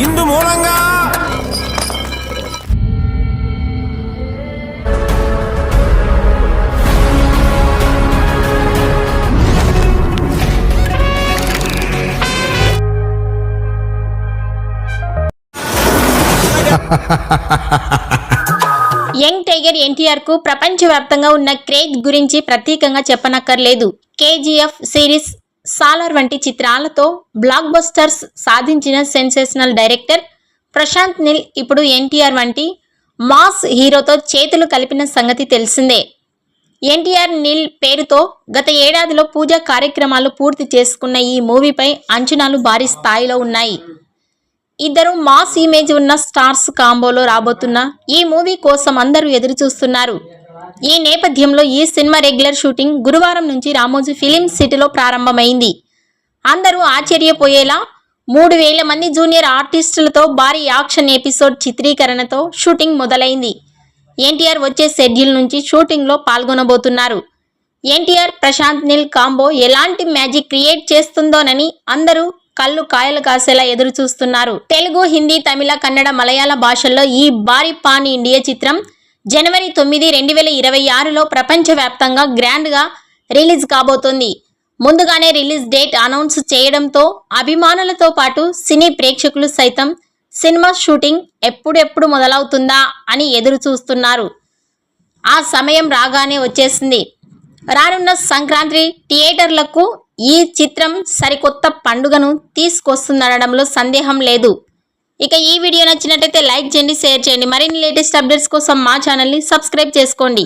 ఇందు మూలంగా young tiger NTR కు ప్రపంచవ్యాప్తంగా ఉన్న క్రేజ్ గురించి ప్రత్యేకంగా చెప్పనక్కర్లేదు. కేజీఎఫ్ సిరీస్, సాలార్ వంటి చిత్రాలతో బ్లాక్ బస్టర్స్ సాధించిన సెన్సేషనల్ డైరెక్టర్ ప్రశాంత్ నీల్ ఇప్పుడు ఎన్టీఆర్ వంటి మాస్ హీరోతో చేతులు కలిపిన సంగతి తెలిసిందే. ఎన్టీఆర్ నీల్ పేరుతో గత ఏడాదిలో పూజా కార్యక్రమాలు పూర్తి చేసుకున్న ఈ మూవీపై అంచనాలు భారీ స్థాయిలో ఉన్నాయి. ఇద్దరు మాస్ ఇమేజ్ ఉన్న స్టార్స్ కాంబోలో రాబోతున్న ఈ మూవీ కోసం అందరూ ఎదురు చూస్తున్నారు. ఈ నేపథ్యంలో ఈ సినిమా రెగ్యులర్ షూటింగ్ గురువారం నుంచి రామోజీ ఫిలిం సిటీలో ప్రారంభమైంది. అందరూ ఆశ్చర్యపోయేలా 3000 మంది జూనియర్ ఆర్టిస్టులతో భారీ యాక్షన్ ఎపిసోడ్ చిత్రీకరణతో షూటింగ్ మొదలైంది. ఎన్టీఆర్ వచ్చే షెడ్యూల్ నుంచి షూటింగ్లో పాల్గొనబోతున్నారు. ఎన్టీఆర్ ప్రశాంత్ నీల్ కాంబో ఎలాంటి మ్యాజిక్ క్రియేట్ చేస్తుందోనని అందరూ కళ్ళు కాయలు కాసేలా ఎదురు చూస్తున్నారు. తెలుగు, హిందీ, తమిళ, కన్నడ, మలయాళ భాషల్లో ఈ భారీ పాన్ ఇండియా చిత్రం జనవరి 9, 2026లో ప్రపంచవ్యాప్తంగా గ్రాండ్గా రిలీజ్ కాబోతోంది. ముందుగానే రిలీజ్ డేట్ అనౌన్స్ చేయడంతో అభిమానులతో పాటు సినీ ప్రేక్షకులు సైతం సినిమా షూటింగ్ ఎప్పుడెప్పుడు మొదలవుతుందా అని ఎదురు చూస్తున్నారు. ఆ సమయం రాగానే వచ్చేసింది. రానున్న సంక్రాంతి థియేటర్లకు ఈ చిత్రం సరికొత్త పండుగను తీసుకొస్తుందనడంలో సందేహం లేదు. ఇక ఈ వీడియో నచ్చినట్లయితే లైక్ చేయండి, షేర్ చేయండి. మరిన్ని లేటెస్ట్ అప్డేట్స్ కోసం మా ఛానల్ని సబ్స్క్రైబ్ చేసుకోండి.